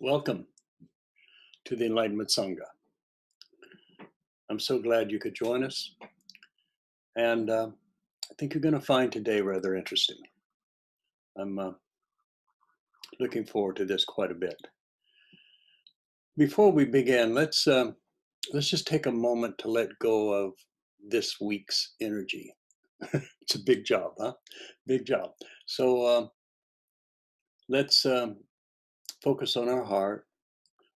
Welcome to the Enlightenment Sangha. I'm so glad you could join us, and I think you're going to find today rather interesting. I'm looking forward to this quite a bit. Before we begin, let's just take a moment to let go of this week's energy. It's a big job, huh? Big job. So let's focus on our heart.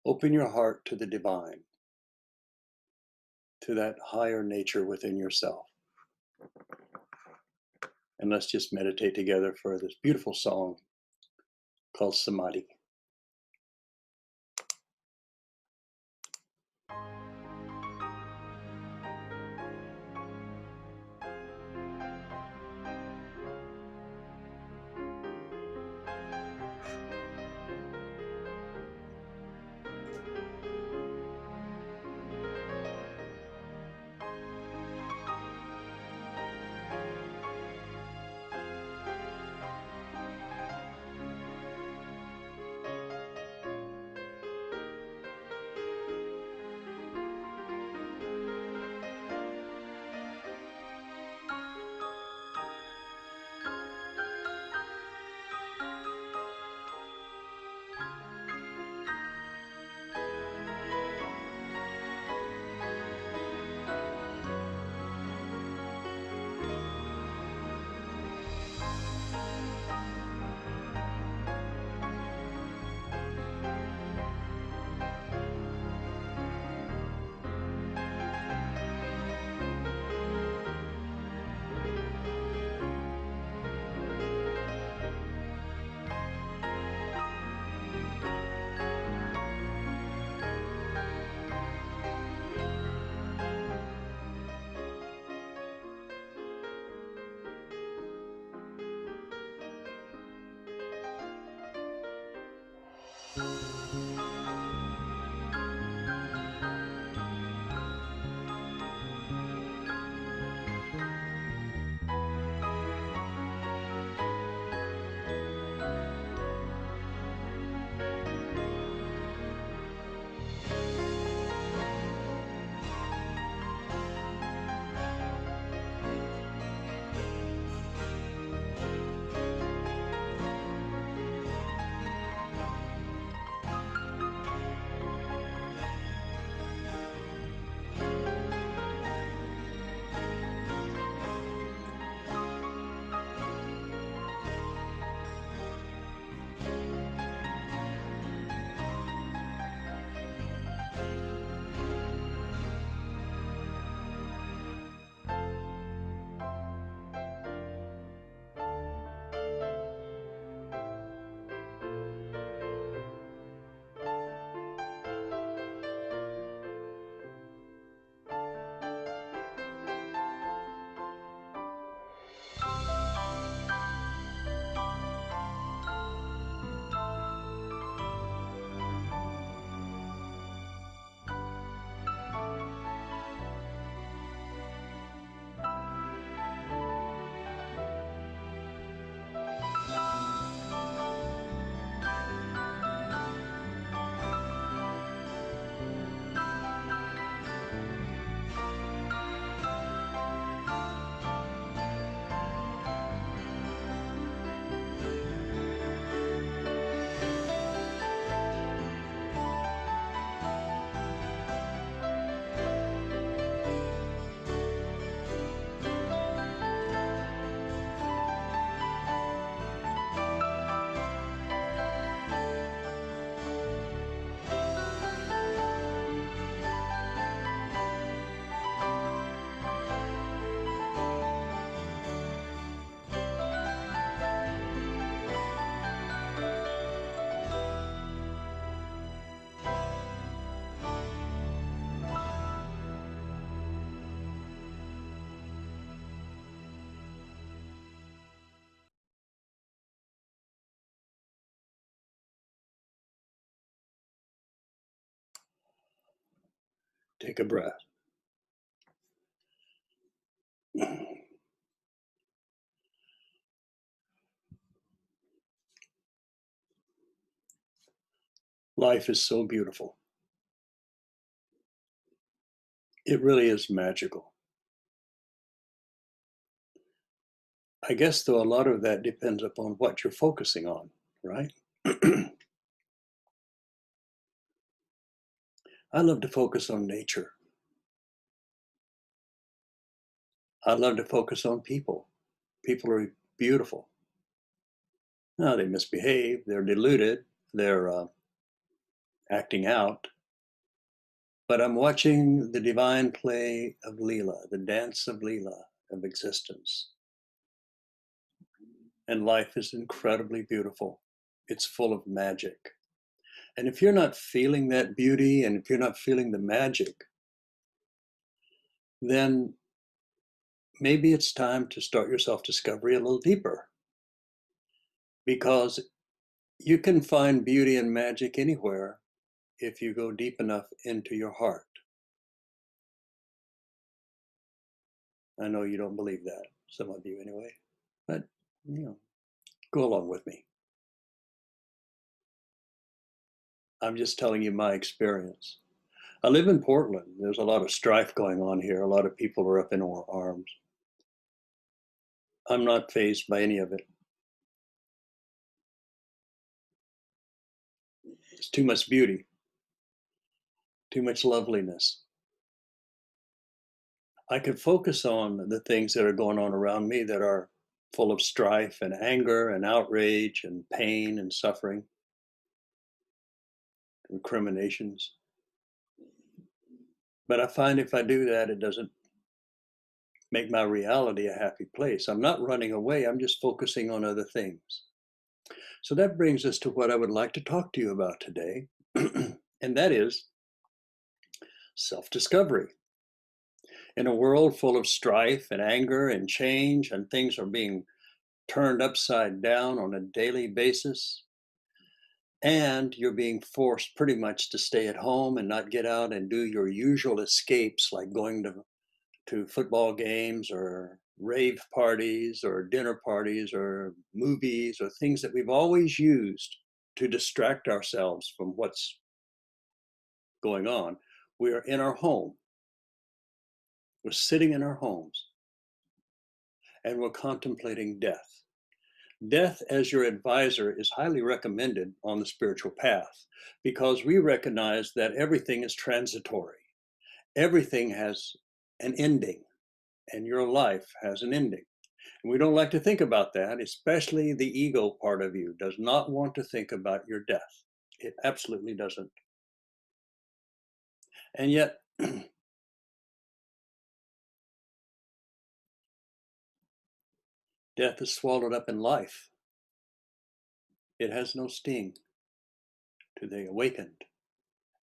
Open your heart to the divine, to that higher nature within yourself. And let's just meditate together for this beautiful song called Samadhi. Take a breath. Life is so beautiful. It really is magical. I guess, though, a lot of that depends upon what you're focusing on, right? I love to focus on nature. I love to focus on people. People are beautiful. Now, they misbehave, they're deluded, they're acting out, but I'm watching the divine play of Leela, the dance of Leela, of existence. And life is incredibly beautiful. It's full of magic. And if you're not feeling that beauty and if you're not feeling the magic, then maybe it's time to start your self discovery a little deeper, because you can find beauty and magic anywhere if you go deep enough into your heart. I know you don't believe that, some of you anyway, but you know, go along with me. I'm just telling you my experience. I live in Portland. There's a lot of strife going on here. A lot of people are up in arms. I'm not fazed by any of it. It's too much beauty, too much loveliness. I could focus on the things that are going on around me that are full of strife and anger and outrage and pain and suffering, recriminations. But I find if I do that, it doesn't make my reality a happy place. I'm not running away, I'm just focusing on other things. So that brings us to what I would like to talk to you about today, and that is self discovery. In a world full of strife and anger and change, and things are being turned upside down on a daily basis, and you're being forced pretty much to stay at home and not get out and do your usual escapes like going to football games or rave parties or dinner parties or movies or things that we've always used to distract ourselves from what's going on. We are in our home. We're sitting in our homes and we're contemplating death. Death as your advisor is highly recommended on the spiritual path because we recognize that everything is transitory. Everything has an ending, and your life has an ending. And we don't like to think about that, especially the ego part of you does not want to think about your death. It absolutely doesn't. And yet, death is swallowed up in life. It has no sting to the awakened.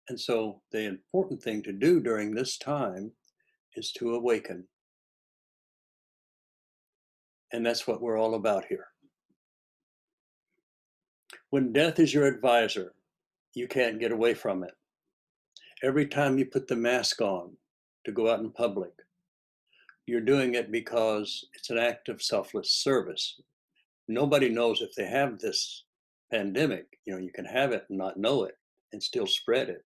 And so the important thing to do during this time is to awaken. And that's what we're all about here. When death is your advisor, you can't get away from it. Every time you put the mask on to go out in public, you're doing it because it's an act of selfless service. Nobody knows if they have this pandemic. You can have it and not know it and still spread it.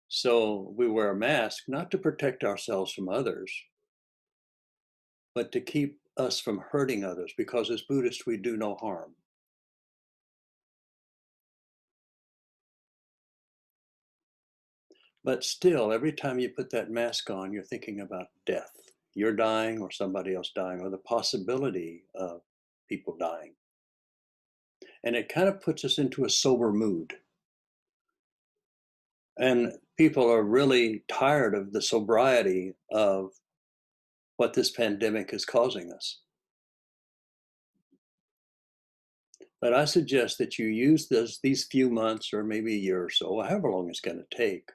So we wear a mask not to protect ourselves from others, but to keep us from hurting others, because as Buddhists, we do no harm. But still, every time you put that mask on, you're thinking about death. You're dying or somebody else dying, or the possibility of people dying. And it kind of puts us into a sober mood. And people are really tired of the sobriety of what this pandemic is causing us. But I suggest that you use these few months or maybe a year or so, however long it's going to take,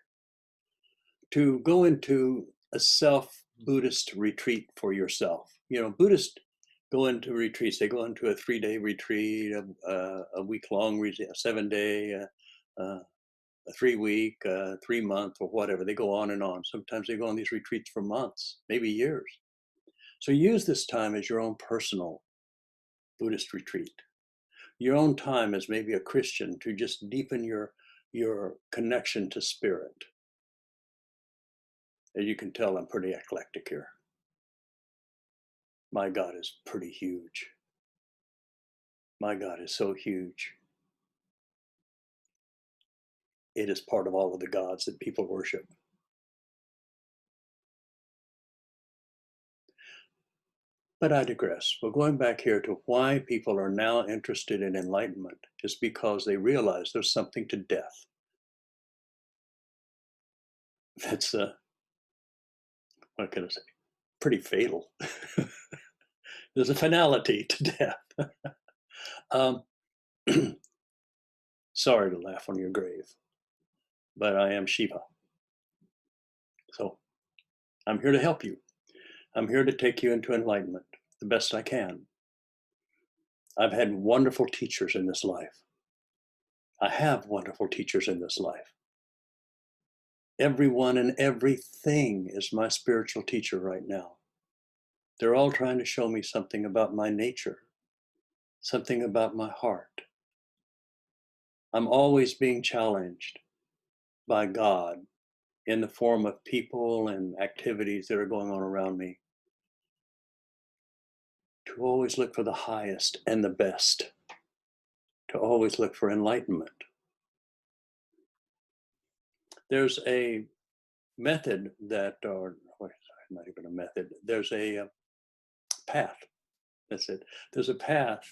to go into a self Buddhist retreat for yourself. Buddhists go into retreats. They go into a 3-day retreat, a week-long retreat, a 7-day, a 3-week, 3-month, or whatever. They go on and on. Sometimes they go on these retreats for months, maybe years. So use this time as your own personal Buddhist retreat, your own time as maybe a Christian to just deepen your your connection to spirit. As you can tell, I'm pretty eclectic here. My God is pretty huge. My God is so huge. It is part of all of the gods that people worship. But I digress. Well, going back here to why people are now interested in enlightenment is because they realize there's something to death. That's, what can I say, pretty fatal. There's a finality to death. um, sorry to laugh on your grave, but I am Shiva. So I'm here to help you. I'm here to take you into enlightenment the best I can. I've had wonderful teachers in this life. I have wonderful teachers in this life. Everyone and everything is my spiritual teacher right now. They're all trying to show me something about my nature, something about my heart. I'm always being challenged by God in the form of people and activities that are going on around me to always look for the highest and the best, to always look for enlightenment. There's a method that, or not even a method, there's a path. That's it. There's a path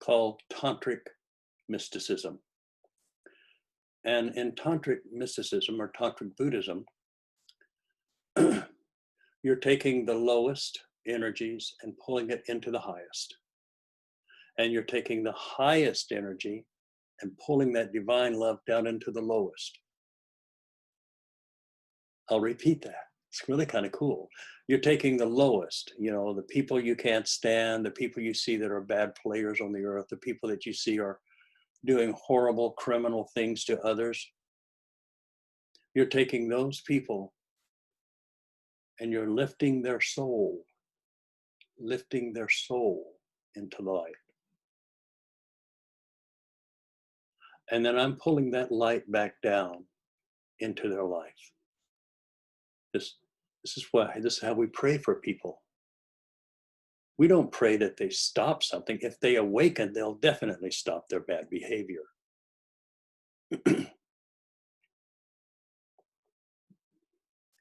called tantric mysticism. And in tantric mysticism or tantric Buddhism, you're taking the lowest energies and pulling it into the highest. And you're taking the highest energy and pulling that divine love down into the lowest. I'll repeat that. It's really kind of cool. You're taking the lowest, the people you can't stand, the people you see that are bad players on the earth, the people that you see are doing horrible criminal things to others. You're taking those people and you're lifting their soul into light. And then I'm pulling that light back down into their life. This is how we pray for people. We don't pray that they stop something. If they awaken, they'll definitely stop their bad behavior. If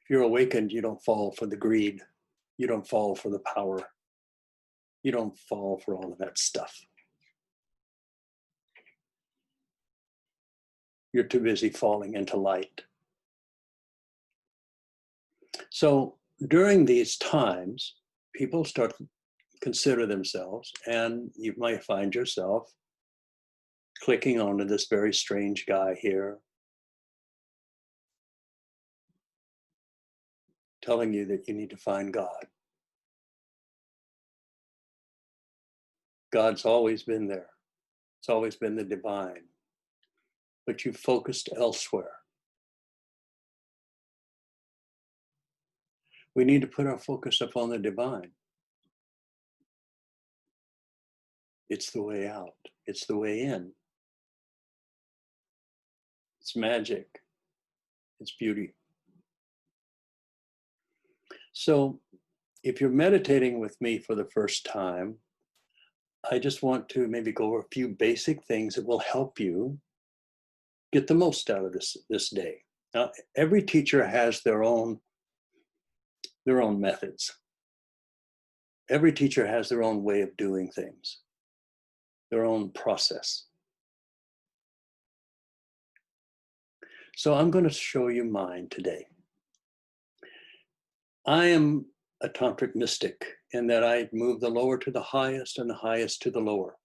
you're awakened, you don't fall for the greed. You don't fall for the power. You don't fall for all of that stuff. You're too busy falling into light. So during these times, people start to consider themselves, and you might find yourself clicking onto this very strange guy here, telling you that you need to find God. God's always been there. It's always been the divine. But you've focused elsewhere. We need to put our focus upon the divine. It's the way out. It's the way in. It's magic. It's beauty. So if you're meditating with me for the first time, I just want to maybe go over a few basic things that will help you get the most out of this day. Now, every teacher has their own methods. Every teacher has their own way of doing things, their own process. So I'm going to show you mine today. I am a tantric mystic in that I move the lower to the highest and the highest to the lower.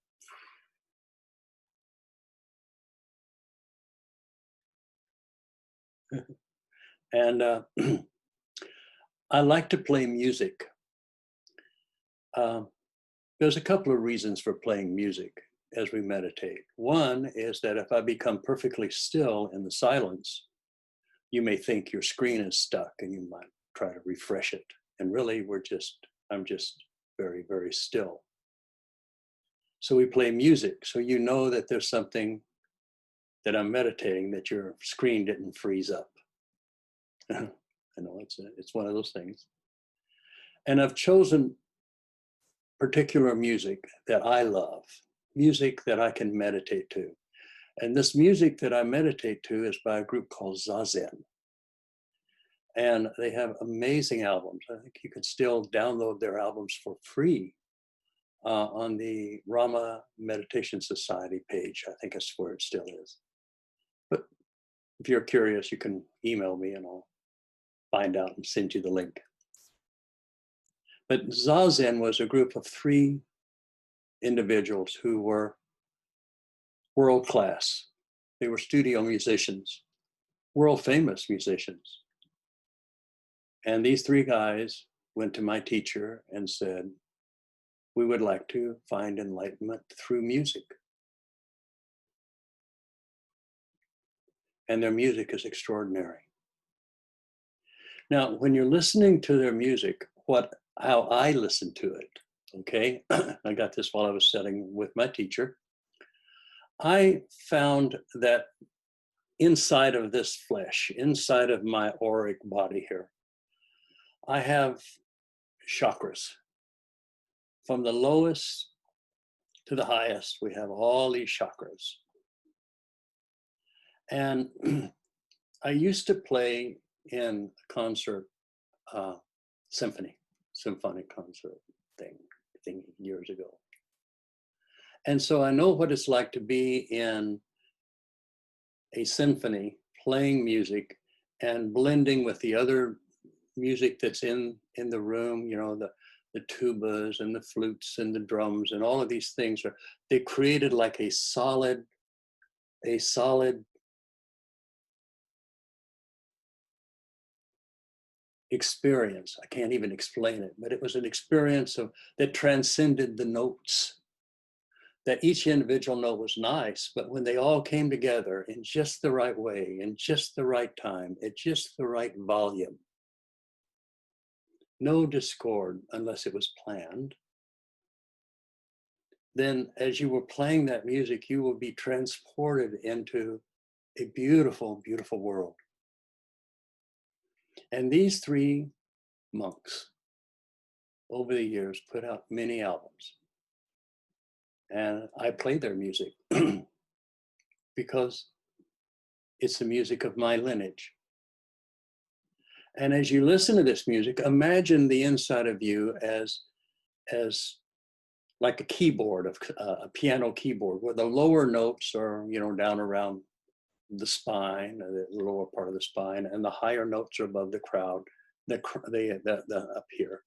And I like to play music. There's a couple of reasons for playing music as we meditate. One is that if I become perfectly still in the silence, you may think your screen is stuck and you might try to refresh it. And really, I'm just very, very still. So we play music, so you know that there's something that I'm meditating that your screen didn't freeze up. I know it's one of those things. And I've chosen particular music that I love, music that I can meditate to. And this music that I meditate to is by a group called Zazen. And they have amazing albums. I think you can still download their albums for free on the Rama Meditation Society page. I think that's where it still is. But if you're curious, you can email me and I'll find out and send you the link. But Zazen was a group of 3 individuals who were world class. They were studio musicians, world famous musicians. And these 3 guys went to my teacher and said, we would like to find enlightenment through music. And their music is extraordinary. Now, when you're listening to their music, how I listen to it, okay? I got this while I was studying with my teacher. I found that inside of this flesh, inside of my auric body here, I have chakras. From the lowest to the highest, we have all these chakras. And I used to play in a concert, symphonic concert thing years ago. And so I know what it's like to be in a symphony, playing music and blending with the other music that's in the room, you know, the tubas and the flutes and the drums and all of these things they created like a solid experience. I can't even explain it, but it was an experience that transcended the notes. That each individual note was nice, but when they all came together in just the right way, in just the right time, at just the right volume, no discord unless it was planned, then as you were playing that music, you will be transported into a beautiful, beautiful world. And these 3 monks over the years put out many albums. And I play their music because it's the music of my lineage. And as you listen to this music, imagine the inside of you as like a keyboard, a piano keyboard, where the lower notes are, you know, down around the spine, the lower part of the spine, and the higher notes are above the crowd, the up here,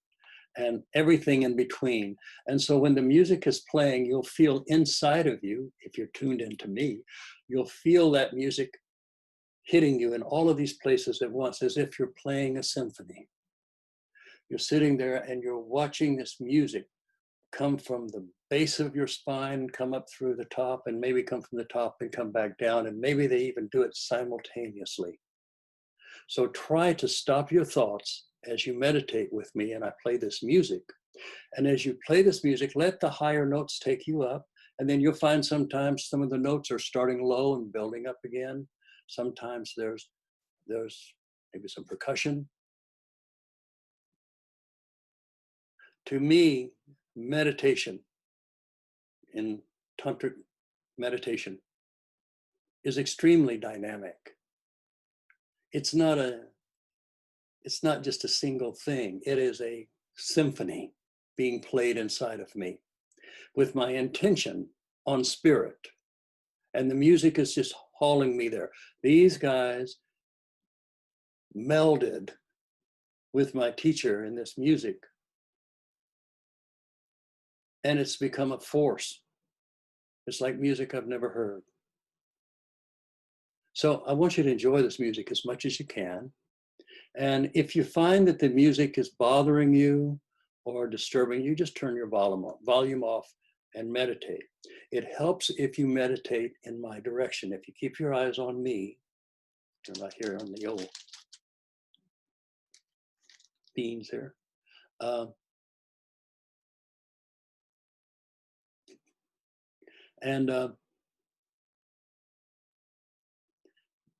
and everything in between. And so when the music is playing, you'll feel inside of you, if you're tuned into me, you'll feel that music hitting you in all of these places at once, as if you're playing a symphony. You're sitting there and you're watching this music come from the base of your spine, come up through the top, and maybe come from the top and come back down, and maybe they even do it simultaneously. So try to stop your thoughts as you meditate with me and I play this music. And as you play this music, let the higher notes take you up, and then you'll find sometimes some of the notes are starting low and building up again. Sometimes there's maybe some percussion. To me, meditation, in tantric meditation, is extremely dynamic. It's not just a single thing. It is a symphony being played inside of me with my intention on spirit. And the music is just hauling me there. These guys melded with my teacher in this music, and it's become a force. It's like music I've never heard. So I want you to enjoy this music as much as you can. And if you find that the music is bothering you or disturbing you, just turn your volume off and meditate. It helps if you meditate in my direction. If you keep your eyes on me, I'm right here on the old beans here.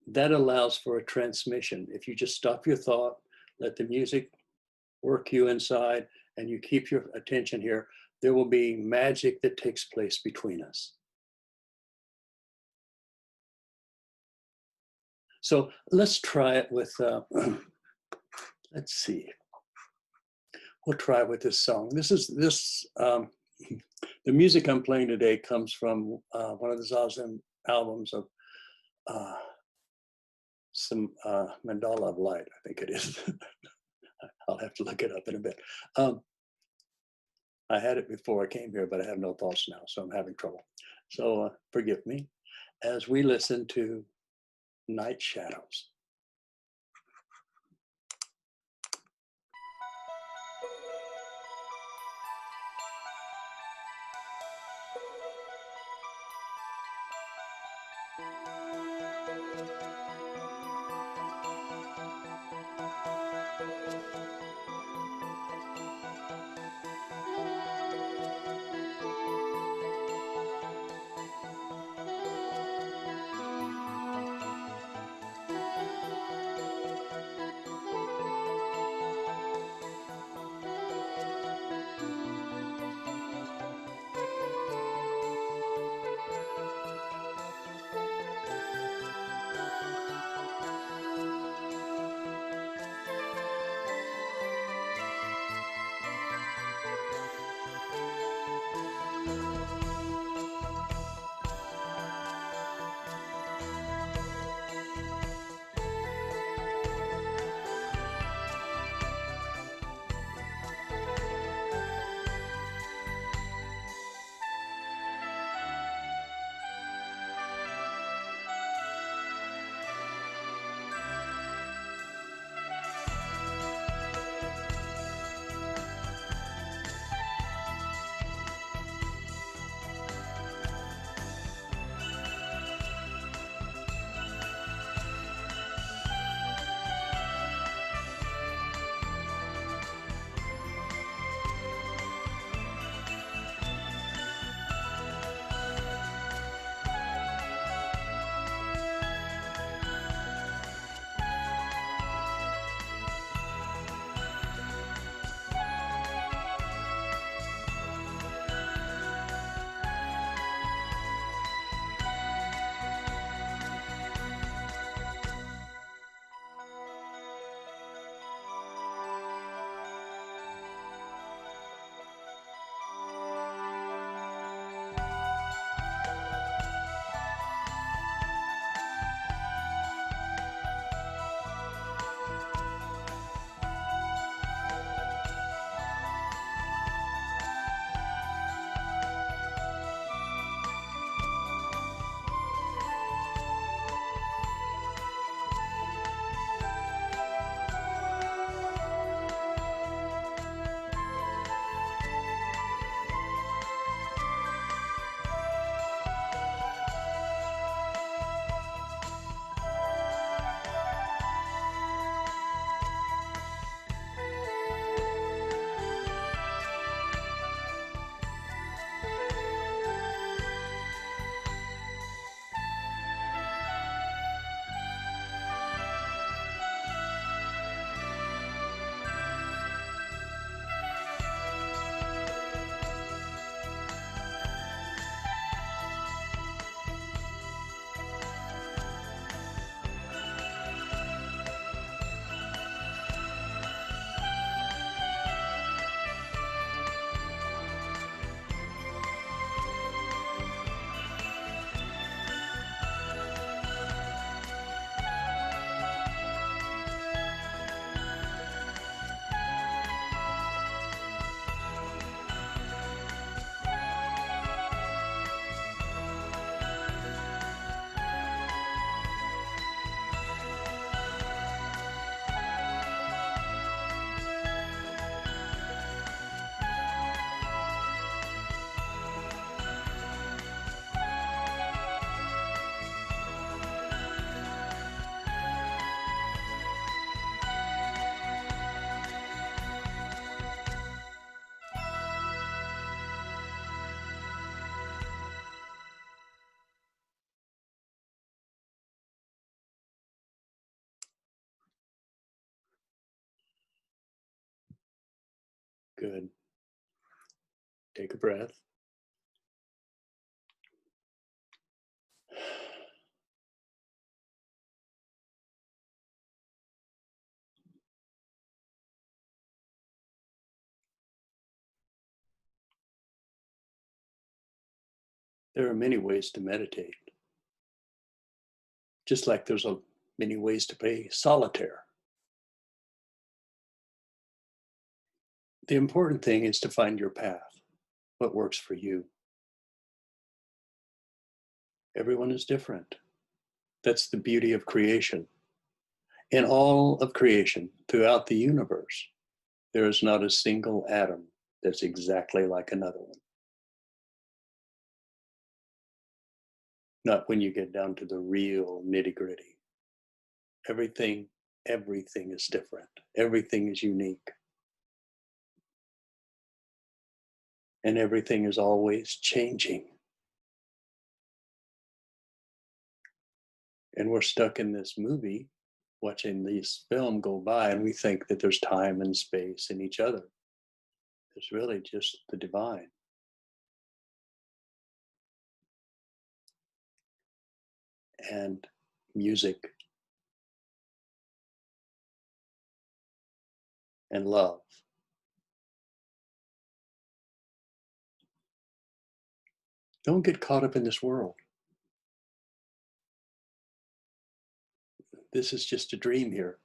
that allows for a transmission. If you just stop your thought, let the music work you inside, and you keep your attention here, there will be magic that takes place between us. So let's try it with, let's see, we'll try it with this song. The music I'm playing today comes from one of the Zazen albums of some Mandala of Light, I think it is. I'll have to look it up in a bit. I had it before I came here, but I have no thoughts now, so I'm having trouble. So forgive me as we listen to Night Shadows. Good. Take a breath. There are many ways to meditate, just like there's many ways to play solitaire. The important thing is to find your path, what works for you. Everyone is different. That's the beauty of creation. In all of creation, throughout the universe, there is not a single atom that's exactly like another one. Not when you get down to the real nitty-gritty. Everything is different. Everything is unique. And everything is always changing. And we're stuck in this movie, watching this film go by, and we think that there's time and space in each other. There's really just the divine. And music and love. Don't get caught up in this world. This is just a dream here.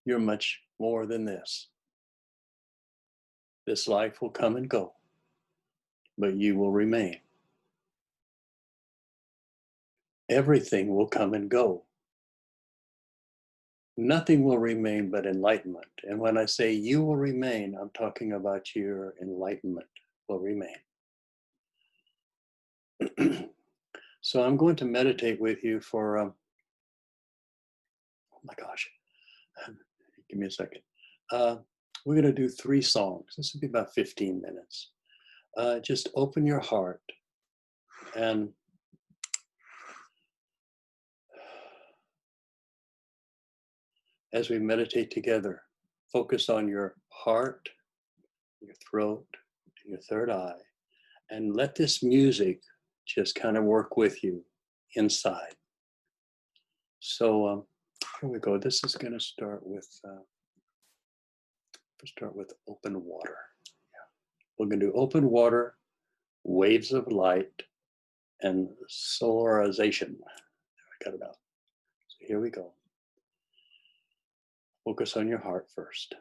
You're much more than this. This life will come and go, but you will remain. Everything will come and go. Nothing will remain but enlightenment. And when I say you will remain, I'm talking about your enlightenment will remain. So I'm going to meditate with you for, oh my gosh, give me a second. We're going to do 3 songs. This will be about 15 minutes. Just open your heart and as we meditate together, focus on your heart, your throat, your third eye, and let this music just kind of work with you inside. So here we go. This is going to start with open water. Yeah. We're going to do open water, waves of light, and solarization. I got it out. So here we go. Focus on your heart first.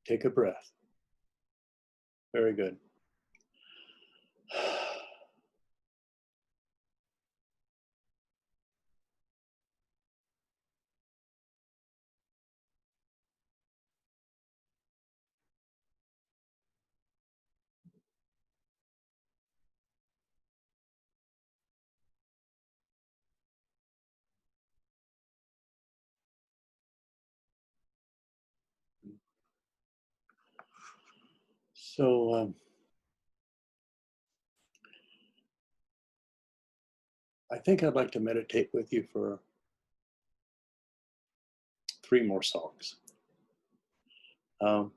Take a breath. Very good. So I think I'd like to meditate with you for 3 more songs. Um,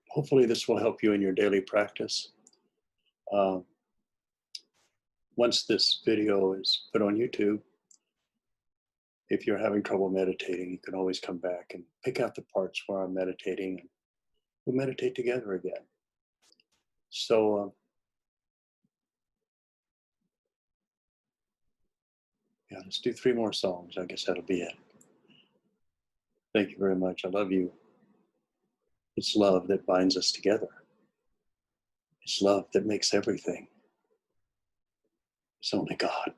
Hopefully this will help you in your daily practice. Um, Once this video is put on YouTube, if you're having trouble meditating, you can always come back and pick out the parts where I'm meditating, and we'll meditate together again. So yeah, let's do 3 more songs. I guess that'll be it. Thank you very much. I love you. It's love that binds us together. It's love that makes everything. It's only God.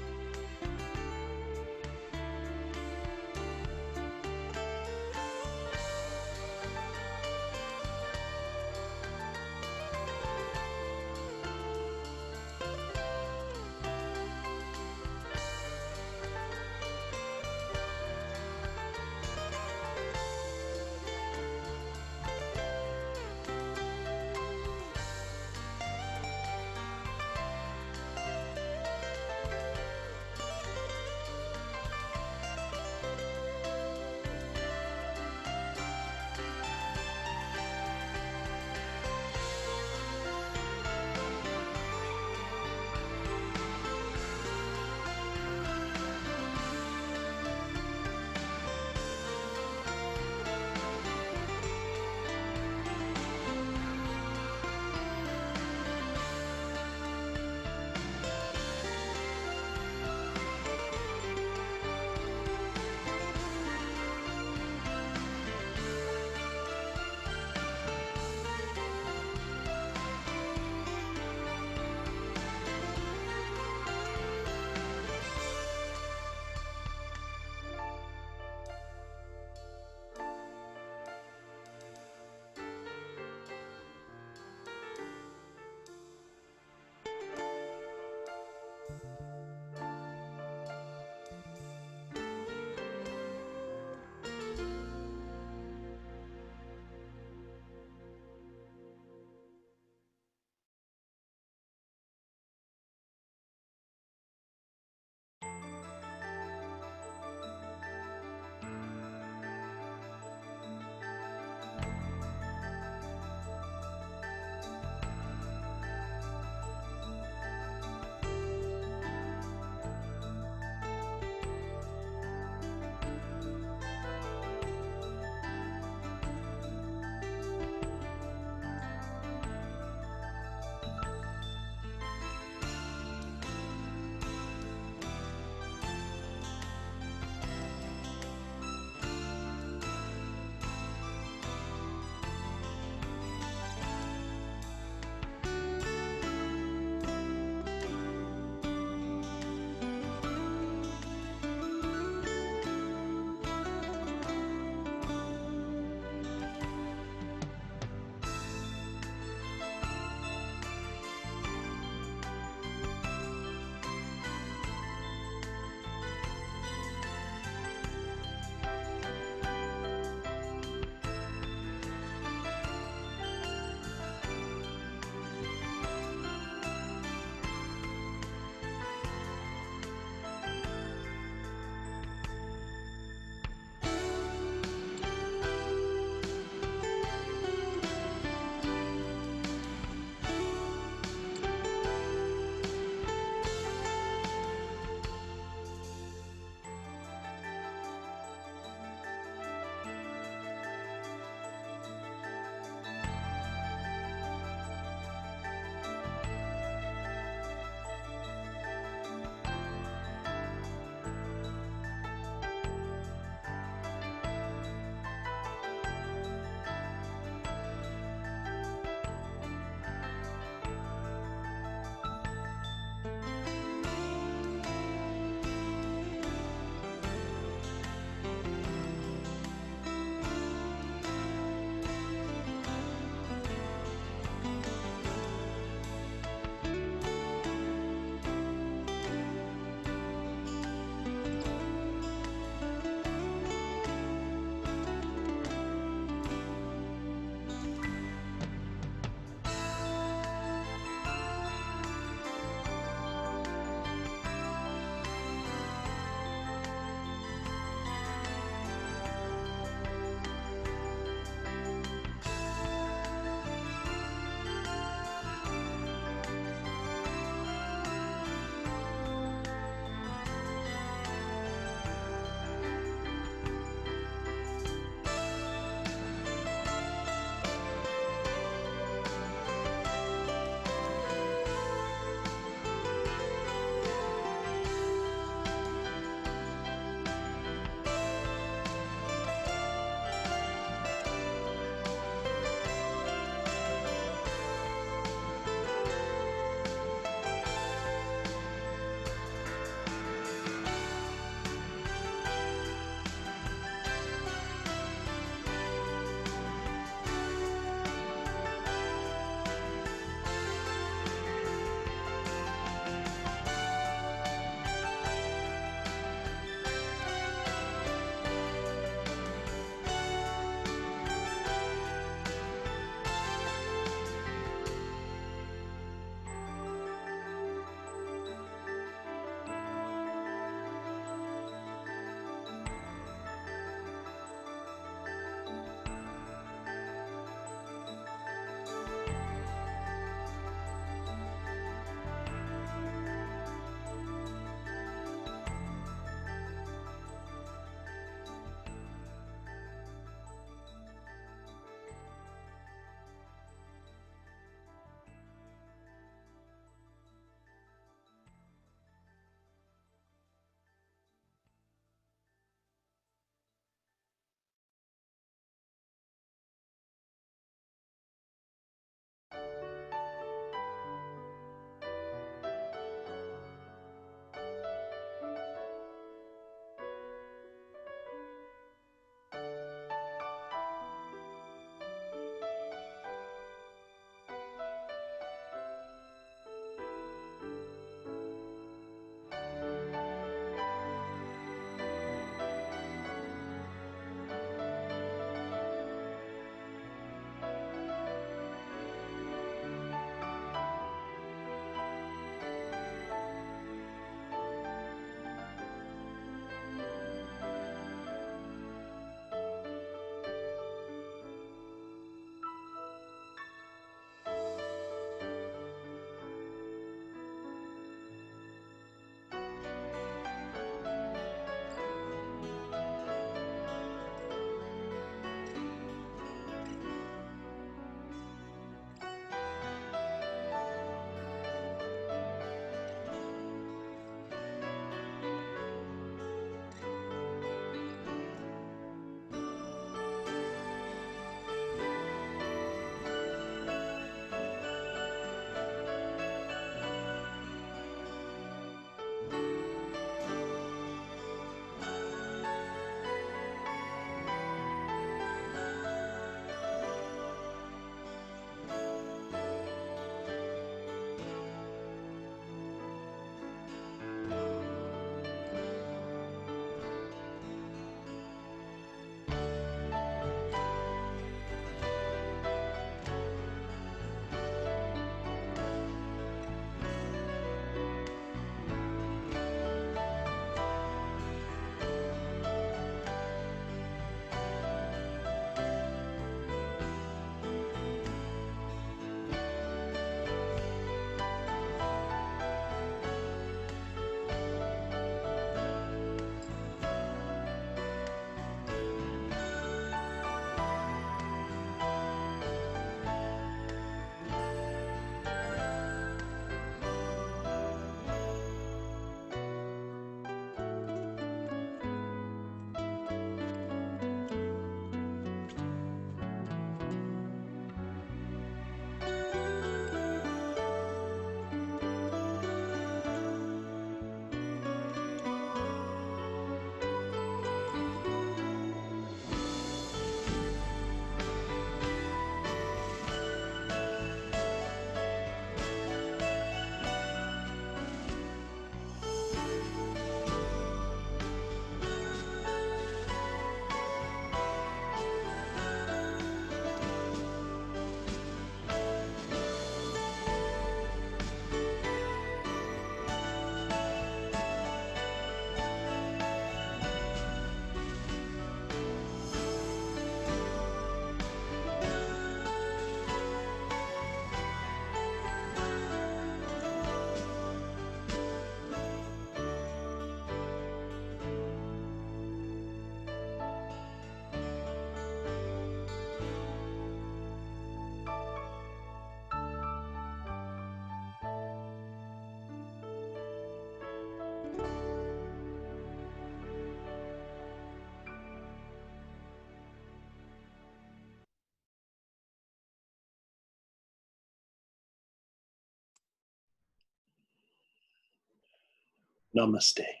Namaste.